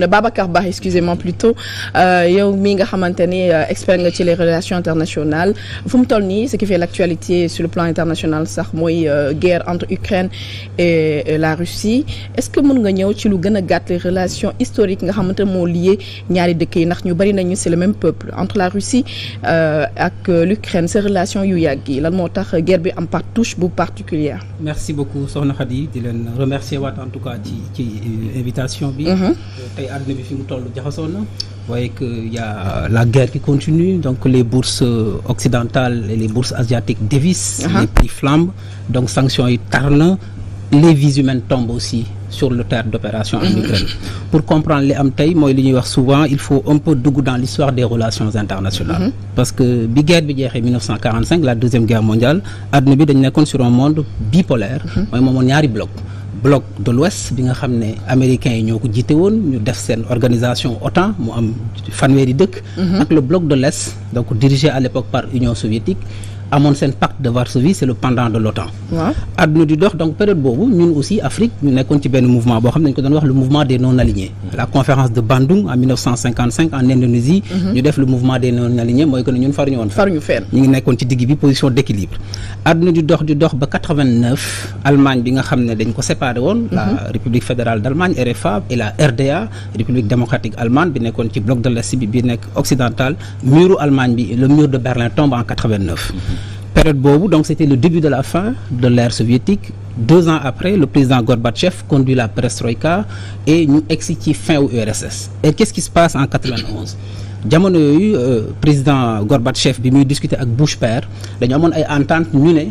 Babacar Ba, excusez-moi plutôt yow mi nga xamante ni expert nga ci les relations internationales fu mu toll nii ce qui fait l'actualité sur le plan international sax mooy guerre entre Ukraine et la Russie est-ce que mën nga ñëw ci lu gën a gàtt les relations historiques nga xamante moo lié ñaari dëkk yi ndax ñu bari nañu c'est le même peuple entre la Russie ak l'Ukraine ces relations yu yàgg yi lan moo tax guerre bi am touche bu particulière. Merci beaucoup Soxna Khady di leen remercier waat en tout cas ci invitation bi. Tey àdduna bi fi mu toll jaxasoo na. Voyez qu'il y a la guerre qui continue, donc les bourses occidentales et les bourses asiatiques dévissent, les prix flambent, donc sanctions yi tar na, les vies humaines tombent aussi sur le théâtre d'opération en Ukraine. Pour comprendre li am tey mooy li ñuy wax souvent il faut un peu dugg dans l'histoire des relations internationales. Parce que bi guerre bi jeexee 1945 la deuxième guerre mondiale àdduna bi dañu nekkoon sur un monde bipolaire. mooy moomoon ñaari bloc de l'Ouest bi nga xam ne américains yi ñoo ko jiite woon ñu def seen organisation OTAN mu am fanweeri dëkk. ak le bloc de l'Est donc dirigé à l'époque par Union soviétique amoon seen pacte de Varsovie c'est le pendant de l'OTAN. àdduna di dox donc période boobu ñun aussi Afrique ñu nekkoon ci benn mouvement boo xam ne dañu ko doon wax le mouvement des non-alignés. la conférence de Bandung en 1955 en Indonésie. ñu def le mouvement des non-alignés mooy que ne ñun faruñu woon. ñu ngi nekkoon ci digg bi position d'équilibre. àdduna di dox ba 89 Allemagne bi nga xam ne dañ ko séparé woon. la République fédérale d'Allemagne RFA et la RDA République démocratique allemande bi nekkoon ci bloc de l'Est bi nekk occidental muru Allemagne bi le mur de Berlin tombe en 89. Période boobu donc c'était le début de la fin de l'ère soviétique 2 ans après le président Gorbatchev conduit la perestroïka et ñu egsi ci fin wu URSS et qu'est-ce qui se passe en 91 jamono yooyu président Gorbatchev bi muy discuter ak Bush père dañu amoon ay entente ñu ne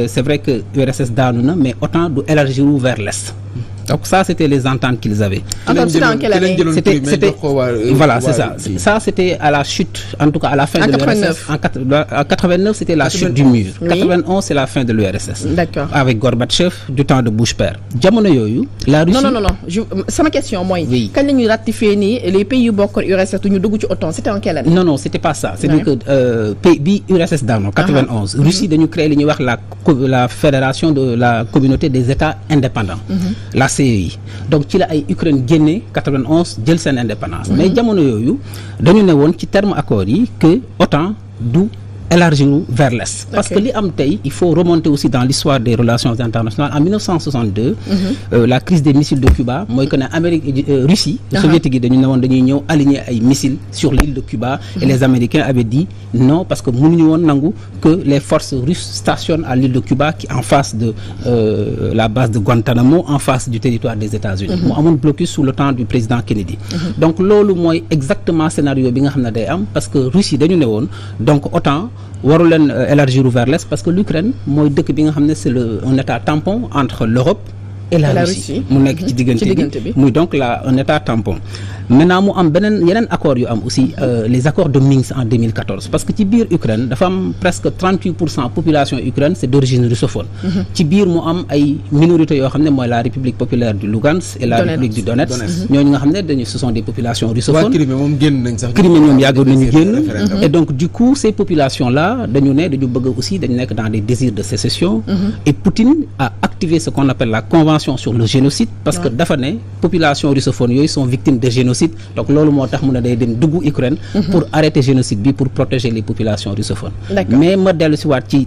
c'est vrai que URSS daanu na mais OTAN du élargir vers l'Est. Donc ça c'était les ententes qu'ils avaient. C'était voilà c'est ça. Ça c'était à la chute en tout cas à la fin de l'URSS. En 89 c'était la chute du mur. 91 c'est la fin de l'URSS. D'accord. Avec Gorbatchev du temps de Bush père. Jamono yooyu la Russie. Non. Sama question mooy. Kañ la ñuy ratifier ni les pays yu bokkoon URSS ñu dugg ci OTAN c'était en quelle année? Non c'était pas ça. C'est-à-dire que pays bi URSS daano 91. Russie dañu créer li ñuy wax la fédération de la communauté des États indépendants. La CEI donc ci la ay Ukraine génne 91 jël seen indépendance mais jamono yooyu dañu ne woon ci terme accords yi que OTAN du élargir vers l'Est parce que li am tey il faut remonter aussi dans l'histoire des relations internationales en 1962 la crise des missiles de Cuba mooy que ne Russie soviétique yi dañu ne woon dañuy ñëw aligner ay missiles sur l'île de Cuba et les Américains avaient dit non parce que mënuñu woon nangu que les forces russes stationnent à l'île de Cuba qui est en face de la base de Guantanamo en face du territoire des États-Unis mu amoon blocus sous le temps du président Kennedy donc loolu mooy exactement scénario bi nga xam ne day am parce que Russie dañu ne woon donc OTAN waru leen élargir vers l'Est parce que l'Ukraine mooy dëkk bi nga xam ne c'est un état tampon entre l'Europe et la Russie mu nekk ci diggante bi muy donc un état tampon maintenant mu am yeneen accords yu am aussi les accords de Minsk en 2014 parce que ci biir Ukraine dafa am presque 38% population Ukraine c'est d'origine russophone ci biir mu am ay minorités yoo xam ne mooy la République populaire du Lugansk et la République du Donetsk ñooñu nga xam ne ce sont des populations russophones Crimée ñoom yàggoon nañu génn et donc du coup ces populations là dañu bëgg aussi dañu nekk dans des désirs de sécession et Poutine a activé ce qu'on appelle la convention sur le génocide parce que dafa ne population russophone yooyu sont victimes de génocide donc loolu moo tax mu ne day dem dugg Ukraine pour arrêter génocide bi pour protéger les populations russophones mais ma dellu si waat ci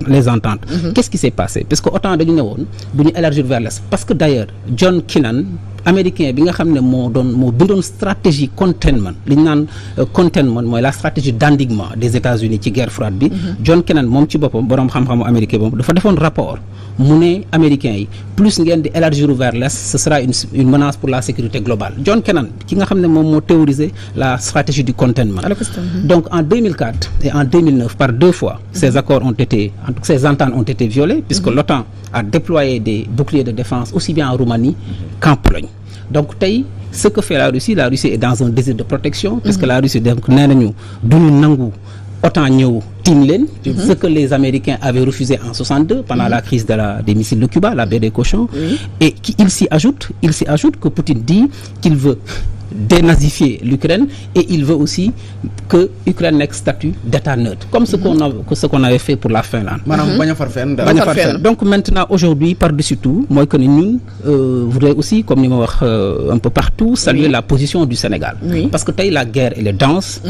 les ententes qu'est-ce qui s'est passé parce que autant dañu ne woon du ñu élargir vers l'Est parce que d'ailleurs John Kennan américain bi nga xam ne moo bindoon stratégie containment li ñu naan containment mooy la stratégie d'endiguement des États-Unis ci guerre froide bi John Kennan moom ci boppam boroom xam-xamu américain boobu dafa defoon rapport mu ne américains yi plus ngeen di élargir vers l'Est ce sera une menace pour la sécurité globale John Kennan ki nga xam ne moom moo théorisé la stratégie du containment donc en 2004 et en 2009 par 2 fois ces accords ces ententes ont été violées puisque l'OTAN a déployé des boucliers de défense aussi bien en Roumanie qu'en Pologne donc tey ce que fait la Russie est dans un désir de protection parce que la Russie donc nee nañu duñu nangu OTAN ñëw tiim leen ce que les Américains avaient refusé en 62 pendant la crise des missiles de Cuba la baie des cochons et il s'y ajoute que Poutine dit qu'il veut dénazifier l'Ukraine et il veut aussi que l'Ukraine n'ait statut d'État neutre, comme ce qu'on avait fait pour la Finlande. Donc maintenant, aujourd'hui, par-dessus tout, moi que nous voudrais aussi, comme nous un peu partout, saluer la position du Sénégal. Parce que la guerre, elle est dense.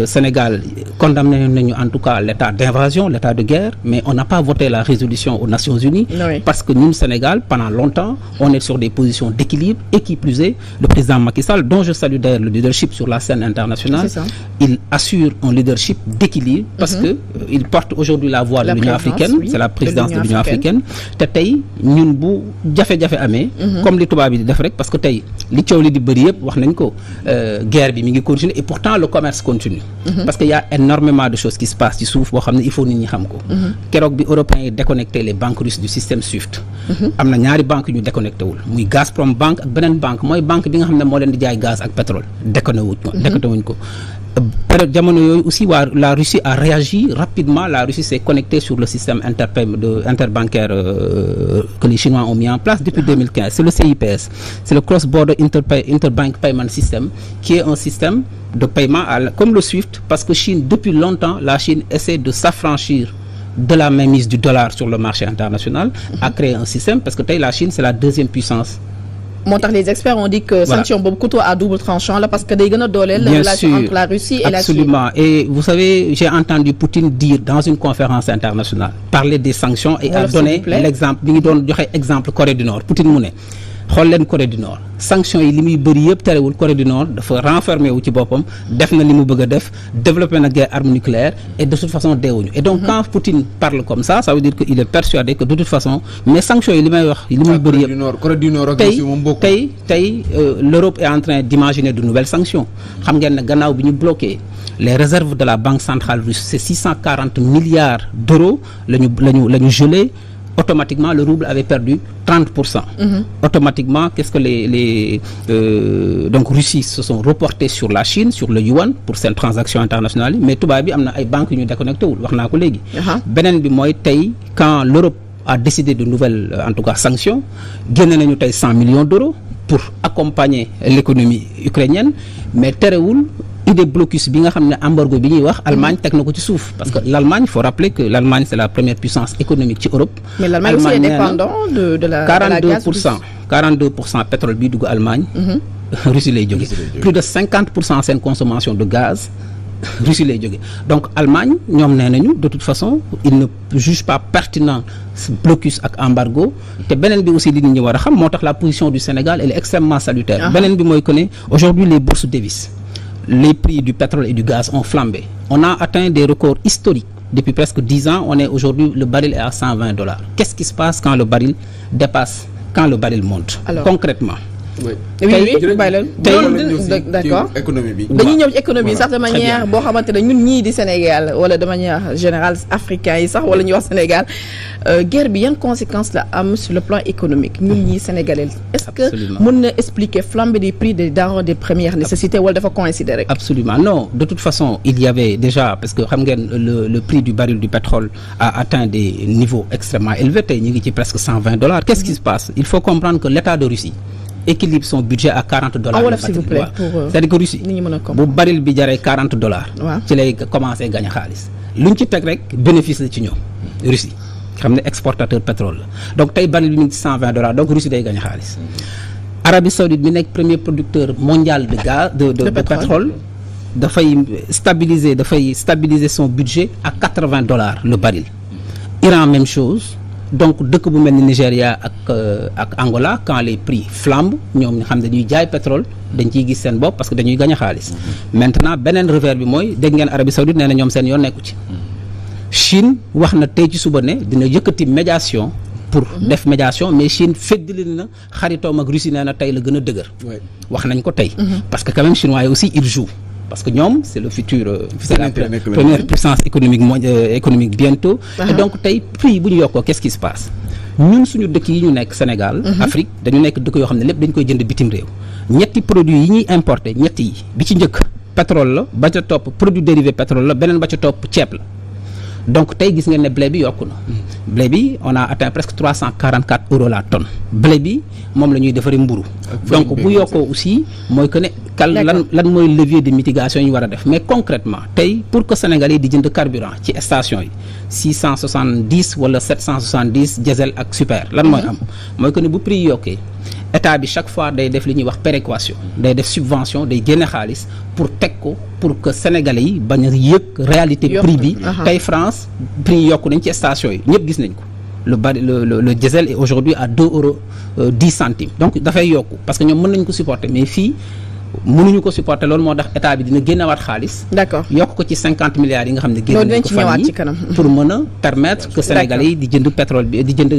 Sénégal condamné en tout cas l'état d'invasion, l'état de guerre, mais on n'a pas voté la résolution aux Nations Unies parce que nous, Sénégal, pendant longtemps, on est sur des positions d'équilibre et qui plus est, le président Macky Sall, dont je salue d'ailleurs le leadership sur la scène internationale, il assure un leadership d'équilibre parce que il porte aujourd'hui la voix de l'Union africaine, c'est la présidence de l'Union africaine. Tay ñun bu jafé-jafé amé comme li tubaab bi di def rek parce que tay li ciow li di bëri yépp wax nañ ko guerre bi mi ngi continuer et pourtant le commerce continue parce qu'il y a énormément de choses qui se passent ci souf bo xamné il faut nit ñi xam ko kérok bi européens yi déconnecté les banques russes du système SWIFT amna ñaari banques ñu déconnecté wul muy Gazprom banque ak benen banque moy banque bi nga xamné mo leen di jaay gaz ak pétrole déconnecté wuñ ko aussi la Russie a réagi rapidement. La Russie s'est connectée sur le système interbancaire que les Chinois ont mis en place depuis 2015. C'est le CIPS, c'est le Cross Border Interbank Payment System, qui est un système de paiement comme le SWIFT, parce que Chine, depuis longtemps, la Chine essaie de s'affranchir de la mainmise du dollar sur le marché international, a créé un système, parce que la Chine, c'est la deuxième puissance. Les experts ont dit que sanction beaucoup couteau à double tranchant là parce que des gens la relation entre la Russie et la Chine. Absolument. Et vous savez, j'ai entendu Poutine dire dans une conférence internationale, parler des sanctions et a donné l'exemple, exemple Corée du Nord. Poutine Mouné. xool leen Corée du Nord sanctions yi li muy bëri yëpp terewul Corée du Nord dafa renfermé wu ci boppam def na li mu bëgg a def développé na guerre arme nucléaire et de toute façon deewuñu et donc quand Poutine parle comme ça veut dire que il est persuadé que de toute façon mais sanctions yi li may wax li muy bëri yëpp tey l'Europe est en train d'imaginer de nouvelles sanctions xam ngeen ne gannaaw bi ñu bloqué les réserves de la banque centrale russe c'est 640 milliards d'euros la ñu gelé. Automatiquement, le rouble avait perdu 30%. Automatiquement, qu'est-ce que donc Russie se sont reportés sur la Chine, sur le yuan pour cette transaction internationale. Mais tout le monde a des banques qui nous déconnectent. Quand l'Europe a décidé de nouvelles, en tout cas, sanctions, gagné 100 millions d'euros pour accompagner l'économie ukrainienne. Mais Tereoul, des blocus bi nga xamné embargo bi ñuy wax Allemagne tek nako ci souf parce que l'Allemagne, il faut rappeler que l'Allemagne c'est la première puissance économique ci Europe. Mais l'Allemagne aussi est dépendant de la 42% pétrole bi dugg Allemagne. Russie lay jóge. Plus de 50% sen consommation de gaz Russie lay jóge. Donc Allemagne ñom nénañu de toute façon il ne juge pas pertinent ce blocus ak embargo té benen bi aussi li ñi wara xam motax la position du Sénégal elle est extrêmement salutaire. Benen bi moy que aujourd'hui les bourses dévissent. Les prix du pétrole et du gaz ont flambé. On a atteint des records historiques. Depuis presque 10 ans, aujourd'hui, le baril est à $120. Qu'est-ce qui se passe quand le baril dépasse, quand le baril monte? Alors, concrètement. Oui, d'accord. Économie, certaine manière, bon, nous du Sénégal, ou de manière générale africain, ou le Sénégal, guerre bien conséquences là sur le plan économique. Nous, Sénégalais, est-ce que nous expliquer flamber des prix des denrées de première nécessité ou de coïncider? Absolument, non. De toute façon, il y avait déjà, parce que le prix du baril du pétrole a atteint des niveaux extrêmement élevés, presque $120. Qu'est-ce qui se passe? Il faut comprendre que l'État de Russie équilibre son budget à $40. Voilà, s'il vous plaît. C'est-à-dire que Russie, le baril bi jaré $40, ci lay commencé gagner xaliss. Luñ ci tek rek bénéfice ci ñom. Russie, xamné exportateur pétrole. Donc tay baril bi mi $120, donc Russie day gagner xaliss. Arabie Saoudite bi nek premier producteur mondial de gaz de pétrole, dafay stabiliser son budget à $80 le baril. Iran même chose. Donc, dès que vous mettez Nigeria et Angola, quand les prix flambent, nous savons que jaay pétrole, nous avons parce que nous gagnons xaalis. Maintenant, benen revers bi moy dégg ngeen Arabie Saoudite néna ñom seen yoon nekku ci. Chine wax na tay ci suba né dina yëkëti médiation pour def médiation mais Chine féddali na xaritom ak Russie néna tay la gëna dëgër. Wax nañ ko tay parce que quand même chinois aussi ils jouent. Parce que ñom c'est le futur c'est la première puissance économique bientôt et donc tay prix bu ñu yokko qu'est-ce qui se passe ñun suñu dëkk yi ñu nekk Sénégal Afrique dañu nekk dëkk yoo xam ne lépp dañ koy jënd bitim réew ñetti produits yi ñuy importer ñetti yi bi ci njëkk pétrole la ba ca topp produit dérivé pétrole la beneen ba ca topp ceeb la donc tey gis ngeen ne blé bi yokku na blé bi on a atteint presque 344 € la tonne blé bi moom la ñuy defaree mburu donc bu yokkoo aussi mooy que ne lan mooy levier de mitigation yi ñu war a def mais concrètement tey pour que Sénégalais yi di jënd carburant ci station yi 670 wala 770 diesel ak super lan mooy am mooy que ne bu prix yokkee état bi chaque fois day def li ñuy wax péréquation day def subvention day génne xaalis pour teg ko pour que Sénégalais yi bañ a yëg réalité prix bi tey France prix yi yokku nañ ci station yi ñëpp gis nañ ko le diesel est aujourd'hui à 2,10 €. Donc dafay yokku parce que ñoom mën nañ ko supporter mais fii mënuñu ko supporter loolu moo tax état bi dina génnewaat xaalis. d'accord yokk ko ci 50 milliards yi nga xam ne génne nañ ko fan yi pour mën a permettre que Sénégalais yi di jënd pétrole bi di jënd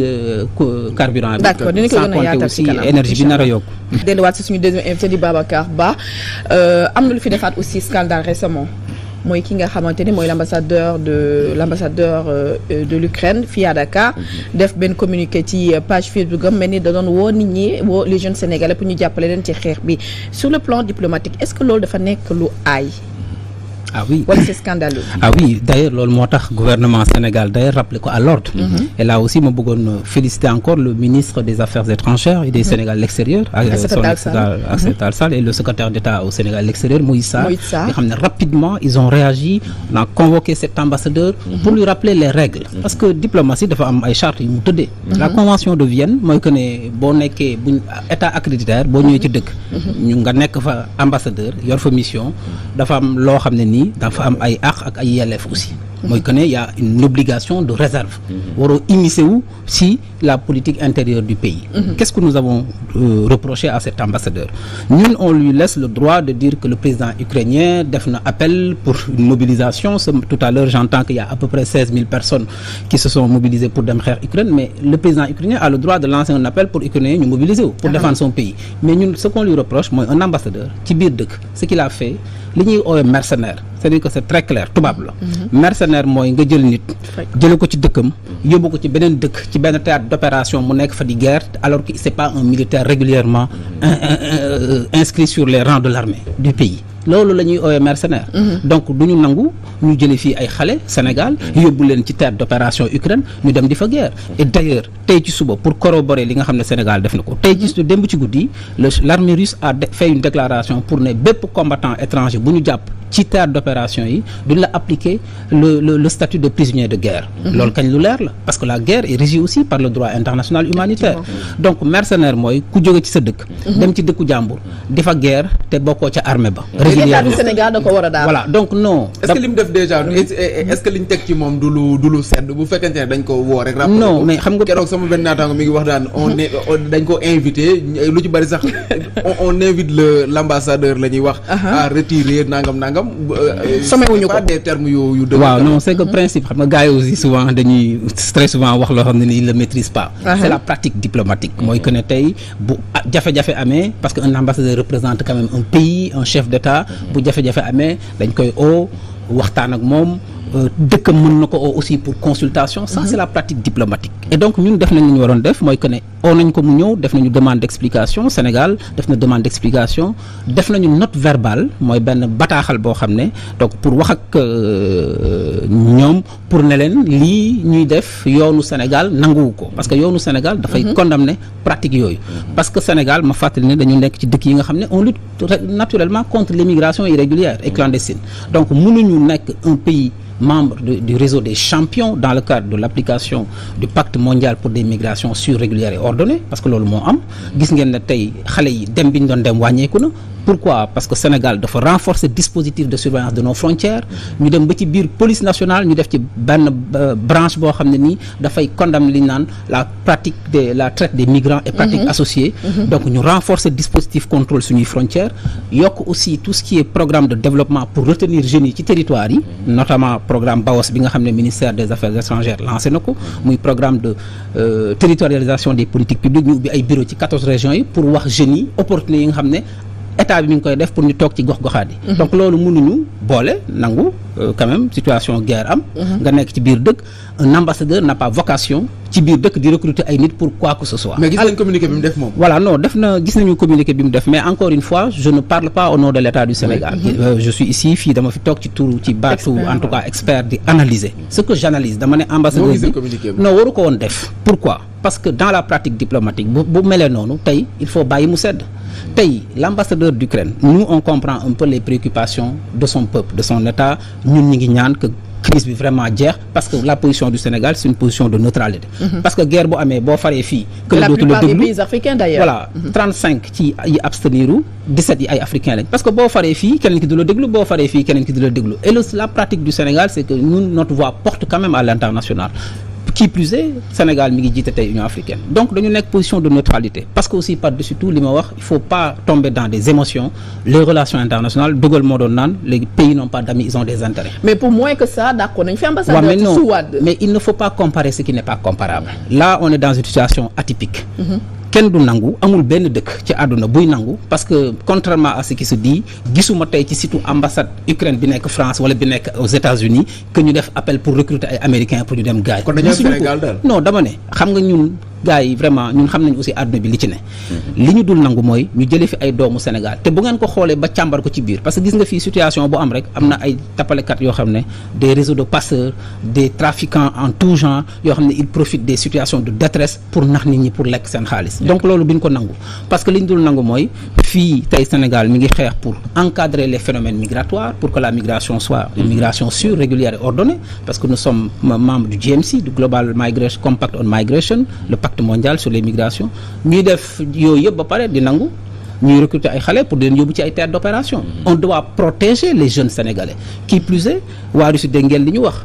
carburant bi. d'accord dinañ ko gën a yaatal ci kanam sans compter aussi énergie bi nar a yokku. delluwaat si suñu deuxième invité di Babacar Ba am na lu fi defaat aussi scandale récemment. mooy ki nga xamante ni mooy l'ambassadeur de l'Ukraine fii à Dakar def benn communiqué ci page Facebook am mel ni da doon woo nit ñi woo les jeunes sénégalais pour ñu jàppale leen ci xeex bi sur le plan diplomatique est-ce que loolu dafa nekk lu aay. Ah oui. Wala c'est scandaleux. Ah oui, d'ailleurs loolu moo tax gouvernement Sénégal d'ailleurs rappelé ko à l'ordre. Et là aussi ma bëggoon féliciter encore le ministre des Affaires étrangères et des Sénégal l'extérieur Aïssata Tall Sall et le secrétaire d'État au Sénégal l'extérieur Moïse Sarr nga xam ne rapidement ils ont réagi on a convoqué cet ambassadeur pour lui rappeler les règles parce que diplomatie dafa am ay chartes yu mu tëddee la convention de Vienne mooy que ne boo nekkee buñ état accréditaire boo ñëwee ci dëkk ñu nga nekk fa ambassadeur yor fa mission dafa am loo xam ne nii dafa am ay àq ak ay yelleef aussi mooy que ne y a une obligation de réserve waroo immiscer wu si la politique intérieure du pays qu'est-ce que nous avons reproché à cet ambassadeur ñun on lui laisse le droit de dire que le président ukrainien def na appel pour une mobilisation tout à l'heure j'entends qu'il y a à peu près 16 000 personnes qui se sont mobilisées pour dem xeex Ukraine mais le président ukrainien a le droit de lancer un appel pour Ukrainiens ñu mobiliser wu pour défendre son pays mais ñun ce qu'on lui reproche mooy un ambassadeur ci biir dëkk ce qu'il a fait li ñuy oowee mercenaire c'est-à-dire que c'est très clair tubaab la mercenaire mooy nga jël nit jële ko ci dëkkam yóbbu ko ci beneen dëkk ci benn théâtre d'opération mu nekk fa di guerre alors que c'est pas un militaire régulièrement inscrit sur les rangs de l'armée du pays loolu la ñuy oowee mercenaire donc du ñu nangu ñu jële fii ay xale Sénégal yóbbu leen ci théâtre d'opération Ukraine ñu dem di fa guerre et d'ailleurs tey ci suba pour corroborer li nga xam ne Sénégal def na ko tey ci démb ci guddi l'armée russe a fait une déclaration pour ne bépp combattant étranger bu ñu jàpp ci théâtre d'opération yi duñ la appliquer le statut de prisonnier de guerre loolu kañ lu leer la parce que la guerre est régie aussi par le droit international humanitaire donc mercenaire mooy ku jóge ci sa dëkk dem ci dëkku jàmbur di fa guerre te bokkoo ca armée ba régulièrement du Sénégal da ko war a daal voilà donc non est-ce que li mu def déjà est-ce que li ñu teg ci moom du lu sedd bu fekkente ne dañ ko woo rek non mais xam nga keroog sama benn naataango mi ngi wax daan dañ ko invité lu ci bari sax on invite l'ambassadeur la ñuy wax à retirer nangam somewuñu ko des termes yu dëgg waaw non c'est que principe xam nga gars yi aussi souvent dañuy très souvent wax loo xam ne ni ils le maîtrisent pas c'est la pratique diplomatique mooy que ne tey bu jafe-jafe amee parce que un ambassadeur représente quand même un pays un chef d'État bu jafe-jafe amee dañ koy waxtaan ak moom dëkkam mën na ko aussi pour consultation ça c'est la pratique diplomatique et donc ñun def nañ li ñu waroon def mooy que ne nañ ko mu ñëw def nañu demande d'explication Sénégal def na demande d'explication def nañu note verbale mooy benn bataaxal boo xam ne donc pour wax ak ñoom pour ne leen lii ñuy def yoonu Sénégal nanguwu ko parce que yoonu Sénégal dafay condamner pratique yooyu parce que Sénégal ma fàttali ne dañu nekk ci dëkk yi nga xam ne on lutte naturellement contre l'immigration irrégulière et clandestine donc mënuñu nekk un pays membre du réseau des champions dans le cadre de l'application du pacte mondial pour des migrations sûres, régulières et ordonnées parce que loolu moo am gis ngeen ne tey xale yi dem bi ñu doon dem wàññeeku na pourquoi parce que Sénégal dafa renforcer dispositif de surveillance de nos frontières ñu dem ba ci biir police nationale ñu def ci benn branche boo xam ne nii dafay condamner li ñu naan la pratique de la traite des migrants et pratiques associées donc ñu renforcer dispositif contrôle suñuy frontières yokk aussi tout ce qui est programme de développement pour retenir jeunes yi ci territoire yi notamment programme BAOS bi nga xam ne ministère des Affaires étrangères lancé na ko muy programme de territorialisation des politiques publiques ñu ubbi ay bureau ci 14 régions yi pour wax jeunes yi opportunités yi nga xam ne état bi mi ngi koy def pour ñu toog ci gox-goxaat yi donc loolu mënuñu boole nangu quand même situation guerre am nga nekk ci biir dëkk un ambassadeur n'a pas vocation ci biir dëkk di recruter ay nit pour quoi que ce soit. mais gis nañ communiqué bi mu def moom. voilà non gis nañu communiqué bi mu def mais encore une fois je ne parle pas au nom de l'État du Sénégal. Je suis ici fii dama fi toog ci turu ci baatu en tout cas expert di analyser ce que j'analyse dama ne ambassadeur bi non waru ko woon def pourquoi parce que dans la pratique diplomatique bu melee noonu tey il faut bàyyi mu sedd tey l'ambassadeur d'Ukraine nous on comprend un peu les préoccupations de son peuple de son État ñun ñi ngi ñaan que crise bi vraiment jeex parce que la position du Sénégal c'est une position de neutralité. Parce que guerre bu amee boo faree fii. que la plupart des pays africains d'ailleurs. voilà 35 ci yi absteniru 17 yi ay africains lañ parce que boo faree fii keneen ki du la déglu boo faree fii keneen ki du la déglu et la pratique du Sénégal c'est que nous notre voix porte quand même à l'international. Qui plus est Sénégal mi ngi jiite tey Union africaine donc dañu nekk position de neutralité parce que aussi par-dessus tout li ma wax il faut pas tomber dans des émotions les relations internationales dogal moo doon naan les pays n'ont pas d'amis ils ont des intérêts. Mais pour moins que ça d'accord nañ fi ambassadeur ci Souad. Mais il ne faut pas comparer ce qui n'est pas comparable. Là on est dans une situation atypique. Kenn du nangu amul benn dëkk ci àdduna buy nangu parce que contrairement à ce qui se dit gisuma tey ci surtout ambassade Ukraine bi nekk France wala bi nekk aux États-Unis que ñu def appel pour recruter ay Américains pour ñu dem gaay. kon dañoo Sénégal daal non dama ne xam nga ñun gars yi vraiment ñun xam nañu aussi àdduna bi li ci ne. li ñu dul nangu mooy ñu jëlee fi ay doomu Sénégal te bu ngeen ko xoolee ba càmbar ko ci biir parce que gis nga fii situation bu am rek am na ay tappalekat yoo xam ne des réseaux de passeurs des trafiquants en tout genre yoo xam ne ils profitent des situations de détresse pour nax nit ñi pour lekk seen xaalis. Donc loolu duñ ko nangu parce que li ñu dul nangu mooy fii tey Sénégal mi ngi xeex pour encadrer les phénomènes migratoires pour que la migration soit une migration sûre, régulière et ordonnée parce que nous sommes membres du GMC, du Global Migration Compact on Migration, le pacte mondial sur les migrations ñuy def yooyu yëpp ba pare di nangu ñuy recruter ay xale pour di leen yóbbu ci ay terres d'opération. On doit protéger les jeunes Sénégalais qui plus est waa Russie dégg ngeen li ñu wax.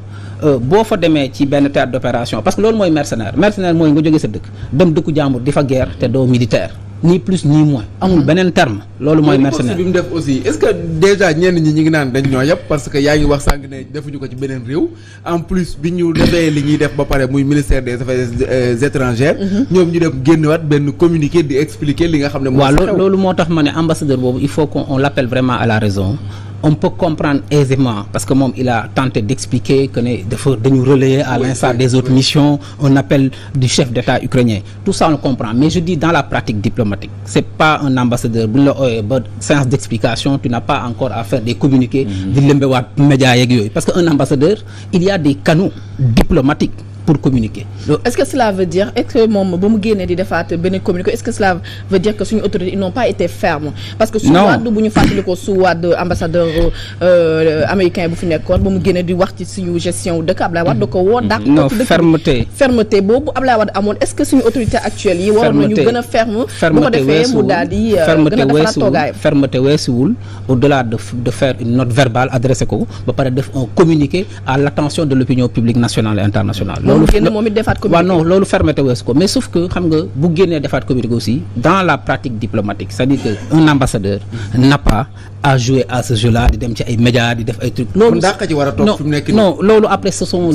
Boo fa demee ci benn théâtre d'opération parce que loolu mooy mercenaire mooy nga jógee sa dëkk dem dëkku jàmbur di fa guerre te doo militaire ni plus ni moins amul beneen terme loolu mooy mercenaire bi mu def aussi est-ce que déjà ñenn ñi ngi naan dañ ñoo yëpp parce que yaa ngi wax sànq ne defuñu ko ci beneen réew en plus bi ñu defee li ñuy def ba pare muy ministère des affaires étrangères ñoom ñu dem génnewaat benn communiqué di expliquer li nga xam ne waaw loolu moo tax ma ne ambassadeur boobu il faut qu'on l'appelle vraiment à la raison. On peut comprendre aisément parce que moom il a tenté d'expliquer que ne dafa dañu relayer à l'instar des autres missions un appel du chef d'État ukrainien tout ça on le comprend mais je dis dans la pratique diplomatique c'est pas un ambassadeur bu ñu la ooyee ba séance d'explication tu n'as pas encore à faire des communiqués di lëmbewaat médias yeeg yooyu parce que un ambassadeur il y a des canaux diplomatiques pour communiquer. Est-ce que cela veut dire est-ce que moom ba mu génnee di defaat benn communiqué est-ce que cela veut dire que suñu autorités ils n'ont pas été fermes parce que Souad bu ñu fàttali ko Souad ambassadeur américain bu fi nekkoon ba mu génnee di wax ci suñu gestion dëkk Ablaye Wade da ko woo dàq non fermeté boobu Ablaye Wade amoon est-ce que suñu autorités actuelles yi waroon nañu gën a ferme bu ko defee mu daal di gën a defaraat toogaayam fermeté weesuwul au-delà de faire une note verbale adressé ko ba pare def un communiqué à l'attention de l'opinion publique nationale et internationale. waaw non loolu fermeté weesu ko mais sauf que xam nga bu génnee defaat communiqué aussi dans la pratique diplomatique c'est-à-dire que un ambassadeur n'a pas à jouer à ce jeu-là di dem ci ay médias di def ay trucs. loolu non loolu après ce sont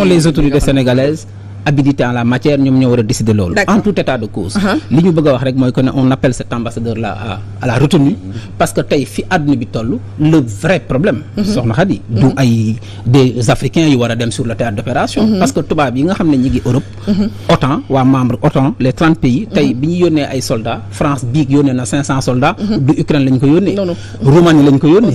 les autorités sénégalaises habilité en la matière ñoom ñoo war a décider loolu. En tout état de cause. li ñu bëgg a wax rek mooy que ne on appelle cet ambassadeur là à la retenue parce que tey fi àdduna bi toll le vrai problème. soxna Khady du ay des africains yu war a dem sur le théâtre d'opération. parce que tubaab yi nga xam ne ñi ngi Europe. OTAN waa membre OTAN les 30 pays. tey bi ñu yónnee ay soldats France biig yónnee na 500 soldats. du Ukraine lañ ko yónnee. Roumanie lañ ko yónnee.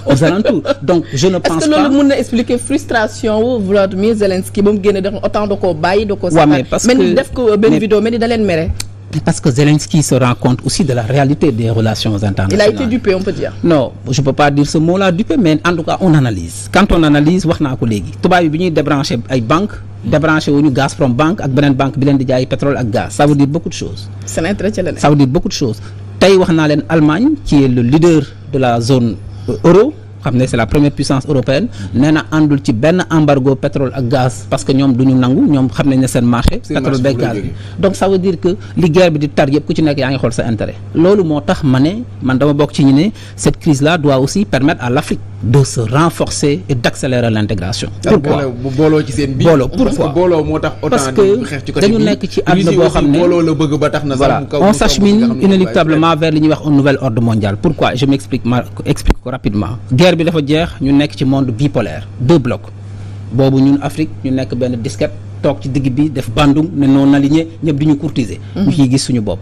aux alentours donc je ne pense pas. est-ce que loolu mën na expliquer frustration wu Volodymyr Zelensky ba mu génne def OTAN da koo bàyyi. mais parce que def ko benn vidéo mais da leen mere. Parce que Zelensky se rend compte aussi de la réalité des relations internationales. Il a été dupé, on peut dire. Non, je peux pas dire ce mot-là dupé, mais en tout cas on analyse. Quand on analyse wax naa ko léegi tubaab yi bi ñuy débrancher ay banques débranché wuñu Gazprom Bank ak beneen banque bi leen di jaay pétrole ak gaz. Ça veut dire beaucoup de choses. Ça veut dire beaucoup de choses. Tey wax naa leen Allemagne qui est le leader de la zone euro. xam ne c'est la première puissance européenne nee na àndul ci benn embargo pétrole ak gaz parce que ñoom duñu nangu ñoom xam nañ ne seen marché pétrole beeg gaz bi donc ça veut dire que li guerre bi di tar yëpp ku ci nekk yaa ngi xool sa intérêt loolu moo tax ma ne man dama bokk ci ñu ne cette crise là doit aussi permettre à l'Afrique de se renforcer et d'accélérer l'intégration. Pourquoi booloo ci seen biir booloo pourquoi booloo moo tax parce que dañu nekk ci àdduna boo xam ne booloo la bëgg ba tax na voilà on s'achemine inéluctablement vers li ñuy wax un nouvel ordre mondial. Pourquoi je m'explique explique ko rapidement guerre bi dafa jeex ñu nekk ci monde bipolaire 2 blocs boobu ñun Afrique ñu nekk benn disquette toog ci digg bi def bandung ne non aligné ñëpp di ñu courtiser. ñu ciy gis suñu bopp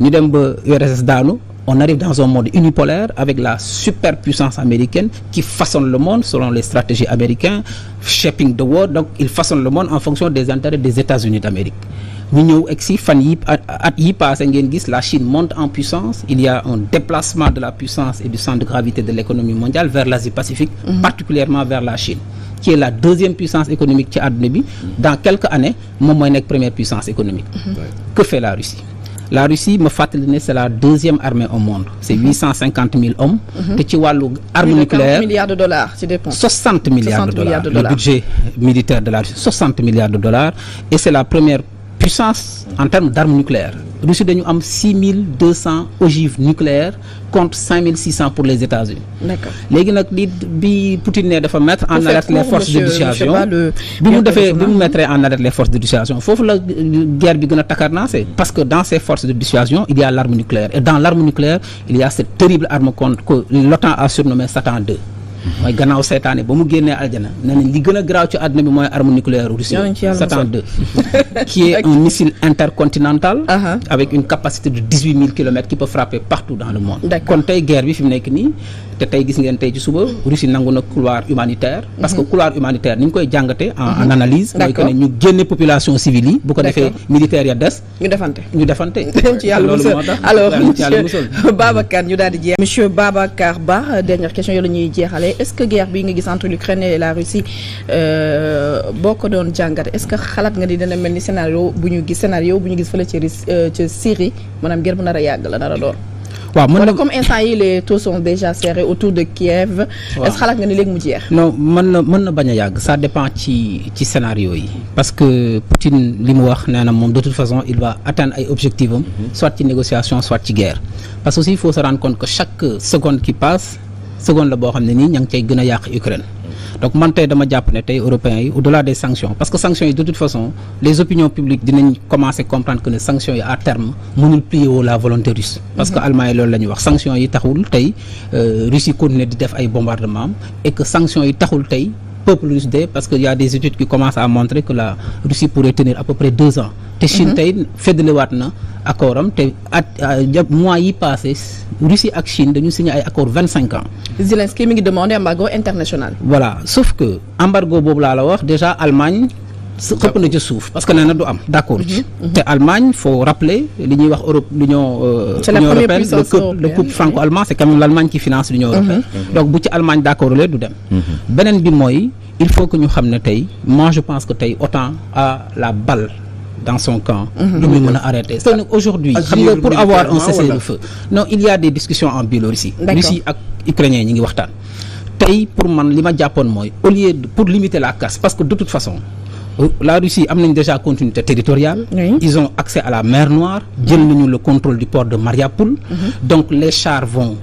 ñu dem ba URSS daanu. On arrive dans un monde unipolaire avec la superpuissance américaine qui façonne le monde selon les stratégies américaines, shaping the world. Donc, il façonne le monde en fonction des intérêts des États-Unis d'Amérique. ñu ñëw egg si fan yi at yi passé ngeen gis la Chine monte en puissance, il y a un déplacement de la puissance et du centre de gravité de l'économie mondiale vers l'Asie-Pacifique, particulièrement vers la Chine, qui est la deuxième puissance économique ci àdduna bi. Dans quelques années moom mooy nekk première puissance économique. Que fait la Russie? La Russie, me fàttali ne c'est la deuxième armée au monde. C'est 850 000 hommes. te ci wàllu arme nucléaire 40 milliards de dollars ci dépense. 60 milliards de dollars. Le budget militaire de la Russie, 60 milliards de dollars. Et c'est la première puissance en termes d'armes nucléaires. Russie dañu am 6200 ogives nucléaires contre 5600 pour les États-Unis. D'accord. léegi nag bi Poutine ne dafa mettre en alerte les forces de dissuasion bi mu mettre en alerte les forces de dissuasion foofu la guerre bi gën a takarnaase parce que dans ces forces de dissuasion il y a l'arme nucléaire et dans l'arme nucléaire il y a cette terrible arme contre que l'OTAN a surnommé Satan 2. mooy gannaaw seetaane ba mu génnee aljana nee nañ li gën a garaaw ci àdduna bi mooy arme nucléaire russe Satan 2 qui est un missile intercontinental avec une capacité de 18 000 kilomètres qui peut frapper partout dans le monde. kon tey guerre bi fi mu nekk nii te tey gis ngeen tey ci suba Russie nangu na couloir humanitaire parce que couloir humanitaire ni ñu koy jàngate en analyse mooy que ne ñu génne population civile yi bu ko defee militaires ya des ñu defante ci yàlla musal alors monsieur Babacar ñu daal di jeex monsieur Babacar Ba dernière question yoo la ñuy jeexale est-ce que guerre bi nga gis entre l'Ukraine et la Russie boo ko doon jàngate est-ce que xalaat nga ni dana mel ni scénario bu ñu gis fële ci Syrie maanaam guerre bu nar a yàgg la nar a doon. waaw mën na comme instant yi les taux sont déjà serrés autour de Kiev. est-ce que xalaat nga ni léegi mu jeex. non mën na bañ a yàgg ça dépend ci scénario yi. parce que Poutine li mu wax nee na moom de toute façon il va atteindre ay objectifs am. soit ci négociation soit ci guerre. parce que aussi il faut se rendre compte que chaque seconde qui passe seconde la boo xam ne nii ña ngi cay gën a yàq Ukraine. donc man tey dama jàpp ne tey européens yi au-delà des sanctions parce que sanctions yi de toute façon les opinions publiques dinañ commencer comprendre que ne sanctions yi à terme mënul plier woo la volonté russe. parce que Allemagne loolu la ñuy wax sanctions yi taxul tey Russie continuer di def ay bombardements et que sanctions yi taxul tey peuple russe de parce que y a des études qui commencent à montrer que la Russie pourrait tenir à peu près 2 ans. te Chine tey feddaliwaat na accord am te mois yi passé Russie ak Chine dañu signé ay accord 25 ans. Zelensky mi ngi demandé embargo international. voilà sauf que embargo boobu laa la wax déjà Allemagne xëpp na ci suuf parce que nee na du am d'accord ci te Allemagne faut rappeler li ñuy wax l'Union européenne le couple franco-allemand c'est quand même l'Allemagne qui finance l'Union européenne donc bu ci Allemagne d'accord lee du dem beneen bi mooy il faut que ñu xam ne tey moi je pense que tey OTAN a la balle dans son camp lu muy mën a arrêter c'est aujourd'hui xam nga pour avoir un cessez-le-feu non il y a des discussions en Biélorussie Russie ak Ukrainiens ñi ngi waxtaan tey pour man li ma jàppoon mooy au lieu pour limiter la casse parce que de toute façon la Russie am nañ déjà continuité territoriale ils ont accès à la mer Noire jël nañu le contrôle du port de Mariupol donc les chars vont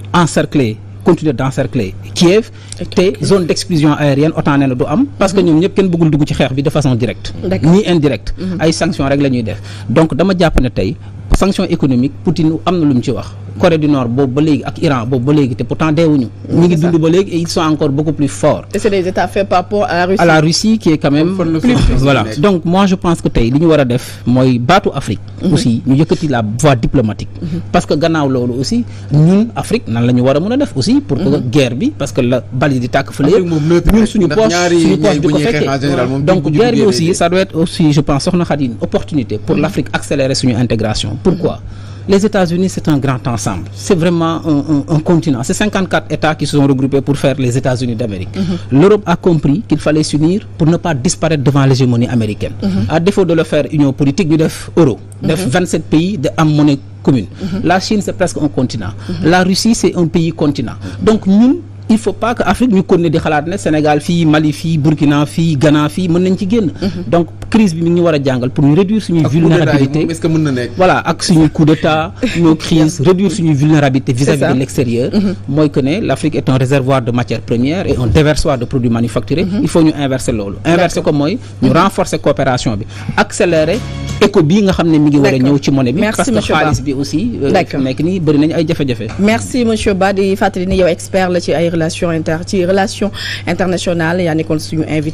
continuer d'encercler Kiev te zone d'exclusion aérienne OTAN nee na du am parce que ñoom ñëpp kenn bëggul dugg ci xeex bi de façon directe ni indirecte ay sanctions rek la ñuy def donc dama jàpp ne tey sanction économique Poutine am na lu mu ci wax Corée du Nord boobu ba léegi ak Iran boobu ba léegi te pourtant deewuñu ñu ngi dund ba léegi et ils sont encore beaucoup plus forts et c'est des états faits par rapport à la Russie qui est quand même plus voilà donc moi je pense que tey li ñu war a def mooy baatu Afrique aussi ñu yëkkati la voie diplomatique parce que gannaaw loolu aussi ñun Afrique nan la ñu war a mën a def aussi pour que guerre bi parce que la bali di tàkk fële ñun suñu poche di ko fekkee donc guerre bi aussi ça doit être aussi je pense soxna Khady une opportunité pour l'Afrique accélérer suñu intégration pourquoi les États-Unis c'est un grand ensemble c'est vraiment un continent c'est 54 États qui se sont regroupés pour faire les États-Unis d'Amérique l'Europe a compris qu'il fallait s'unir pour ne pas disparaître devant l'hégémonie américaine à défaut de le faire union politique ñu def euro def 27 pays de am monnaie commune la Chine c'est presque un continent la Russie c'est un pays continent donc ñun il faut pas que Afrique ñu continuer di xalaat ne Sénégal fii Mali fii Burkina fii Ghana fii mën nañ ci génn donc crise bi mi ngi ñu war a jàngal pour ñu réduire suñuy vulnérabilité est-ce que mën na nekk voilà ak suñuy coup d'état nos crises réduire suñuy vulnérabilité vis-à-vis de l'extérieur mooy que ne l'Afrique est un réservoir de matières premières et un déversoir de produits manufacturés il faut ñu inverser loolu inverser ko mooy ñu renforcer coopération bi accélérer éco bii nga xam ne mi ngi war a ñëw ci monnaie bi parce que xaalis bi aussi nekk nii bëri nañu ay jafe-jafe merci monsieur Ba di fàttali ni yow expert la ci ay relations internationales yaa nekkoon suñu invité